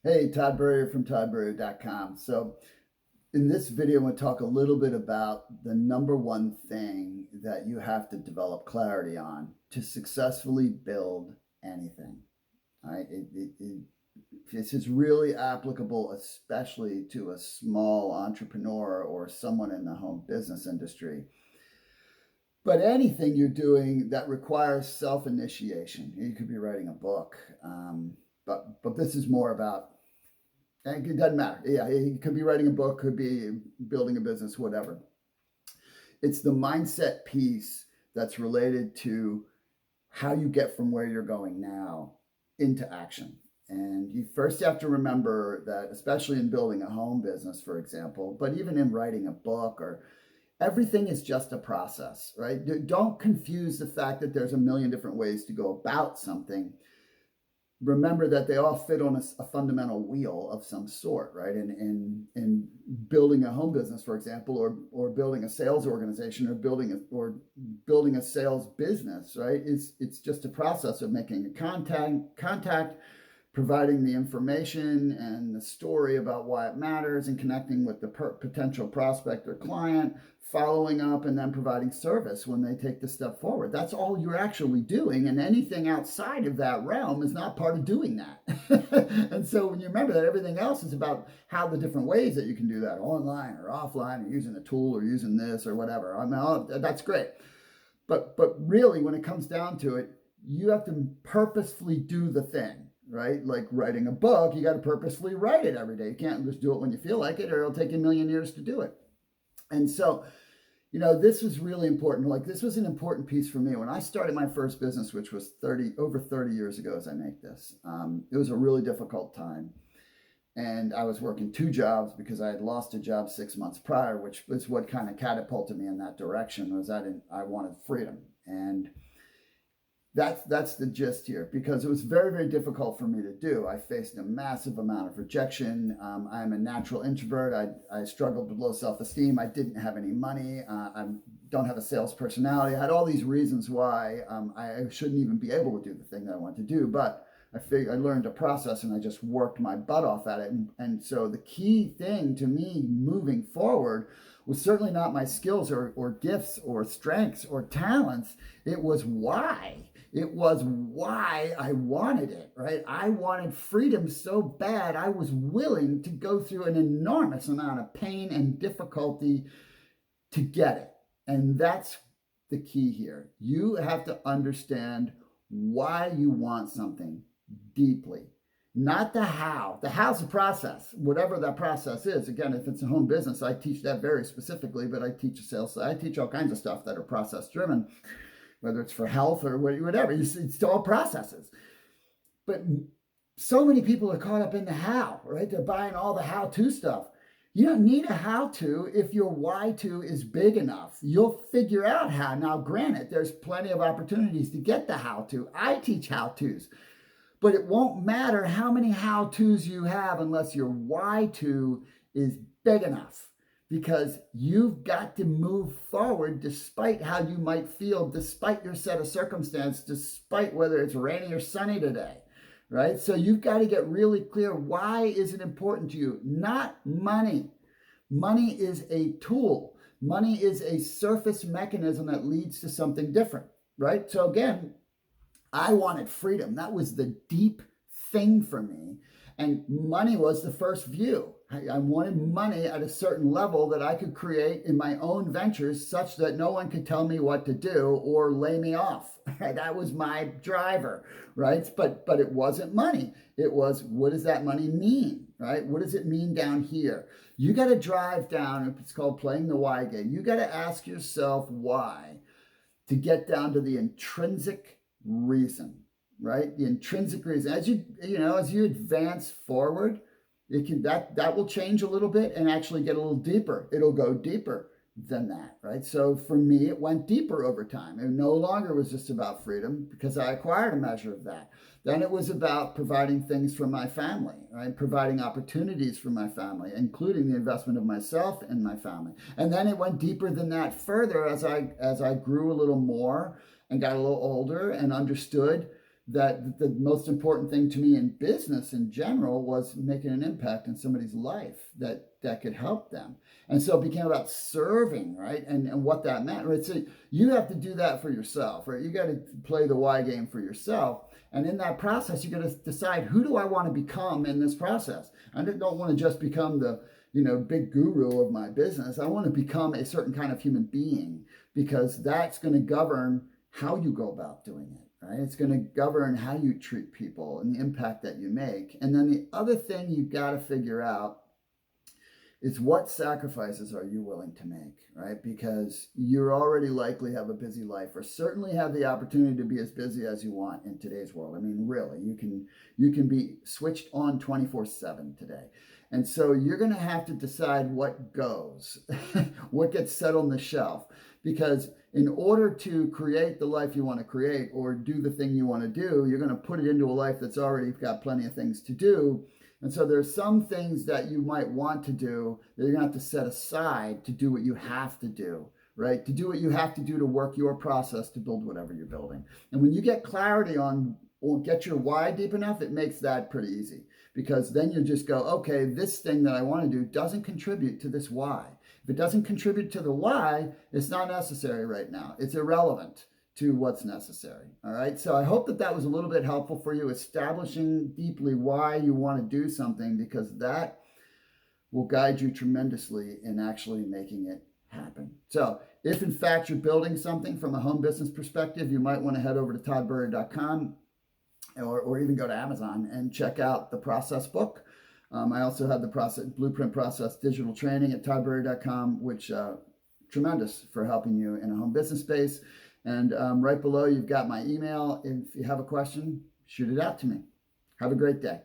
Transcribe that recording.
Hey, tburrier from tburrier.com. So in this video, I'm going to talk a little bit about the number one thing that you have to develop clarity on to successfully build anything. All right. This is really applicable, especially to a small entrepreneur or someone in the home business industry. But anything you're doing that requires self-initiation, you could be writing a book, but this is more about, and it doesn't matter. Yeah, he could be writing a book, could be building a business, whatever. It's the mindset piece that's related to how you get from where you're going now into action. And you first have to remember that, especially in building a home business, for example, but even in writing a book, or everything is just a process, right? Don't confuse the fact that there's a million different ways to go about something. Remember that they all fit on a fundamental wheel of some sort, right? In building a home business, for example, or building a sales organization, or building a sales business, right? It's just a process of making a contact, providing the information and the story about why it matters, and connecting with the potential prospect or client, following up, and then providing service when they take the step forward. That's all you're actually doing, and anything outside of that realm is not part of doing that. And so when you remember that everything else is about how the different ways that you can do that, online or offline, or using a tool, or using this or whatever, I mean, that's great. But really, when it comes down to it, you have to purposefully do the thing. Right? Like writing a book, you got to purposefully write it every day. You can't just do it when you feel like it, or it'll take you a million years to do it. And so, this was really important. Like, this was an important piece for me. When I started my first business, which was over 30 years ago as I make this, it was a really difficult time. And I was working 2 jobs because I had lost a job 6 months prior, which was what kind of catapulted me in that direction. Was I wanted freedom. And that's the gist here, because it was very, very difficult for me to do. I faced a massive amount of rejection. I'm a natural introvert. I struggled with low self-esteem. I didn't have any money. I don't have a sales personality. I had all these reasons why I shouldn't even be able to do the thing that I want to do. But I learned a process, and I just worked my butt off at it. And so the key thing to me moving forward was certainly not my skills or gifts or strengths or talents. It was why. It was why I wanted it, right? I wanted freedom so bad, I was willing to go through an enormous amount of pain and difficulty to get it. And that's the key here. You have to understand why you want something deeply, not the how. The how's the process, whatever that process is. Again, if it's a home business, I teach that very specifically, but I teach I teach all kinds of stuff that are process driven, whether it's for health or whatever. It's all processes. But so many people are caught up in the how, right? They're buying all the how-to stuff. You don't need a how-to if your why-to is big enough. You'll figure out how. Now, granted, there's plenty of opportunities to get the how-to. I teach how-tos. But it won't matter how many how-tos you have unless your why-to is big enough. Because you've got to move forward despite how you might feel, despite your set of circumstance, despite whether it's rainy or sunny today, right? So you've got to get really clear, why is it important to you? Not money. Money is a tool. Money is a surface mechanism that leads to something different, right? So again, I wanted freedom. That was the deep thing for me. And money was the first view. I wanted money at a certain level that I could create in my own ventures such that no one could tell me what to do or lay me off. That was my driver, right? But it wasn't money. It was, what does that money mean, right? What does it mean down here? You got to drive down, it's called playing the why game. You got to ask yourself why to get down to the intrinsic reason, right? The intrinsic reason. As you advance forward, that will change a little bit and actually get a little deeper. It'll go deeper than that, right? So for me, it went deeper over time. It no longer was just about freedom, because I acquired a measure of that. Then it was about providing things for my family, right? Providing opportunities for my family, including the investment of myself and my family. And then it went deeper than that further as I grew a little more and got a little older and understood that the most important thing to me in business in general was making an impact in somebody's life that could help them. And so it became about serving, right? And what that meant, right? So you have to do that for yourself, right? You got to play the why game for yourself. And in that process, you got to decide, who do I want to become in this process? I don't want to just become the, big guru of my business. I want to become a certain kind of human being, because that's going to govern how you go about doing it, right? It's going to govern how you treat people and the impact that you make. And then the other thing you got to figure out is, what sacrifices are you willing to make, right? Because you already likely have a busy life, or certainly have the opportunity to be as busy as you want in today's world. I mean, really, you can be switched on 24/7 today. And so you're going to have to decide what goes, what gets set on the shelf. Because in order to create the life you want to create, or do the thing you want to do, you're going to put it into a life that's already got plenty of things to do. And so there's some things that you might want to do that you're going to have to set aside to do what you have to do, right? To do what you have to do to work your process to build whatever you're building. And when you get clarity on, or get your why deep enough, it makes that pretty easy. Because then you just go, okay, this thing that I want to do doesn't contribute to this why. If it doesn't contribute to the why, it's not necessary right now. It's irrelevant to what's necessary. All right. So I hope that was a little bit helpful for you, establishing deeply why you want to do something, because that will guide you tremendously in actually making it happen. So if in fact you're building something from a home business perspective, you might want to head over to tburrier.com, or even go to Amazon and check out the process book. I also have the blueprint process digital training at tburrier.com, which tremendous for helping you in a home business space. And right below, you've got my email. If you have a question, shoot it out to me. Have a great day.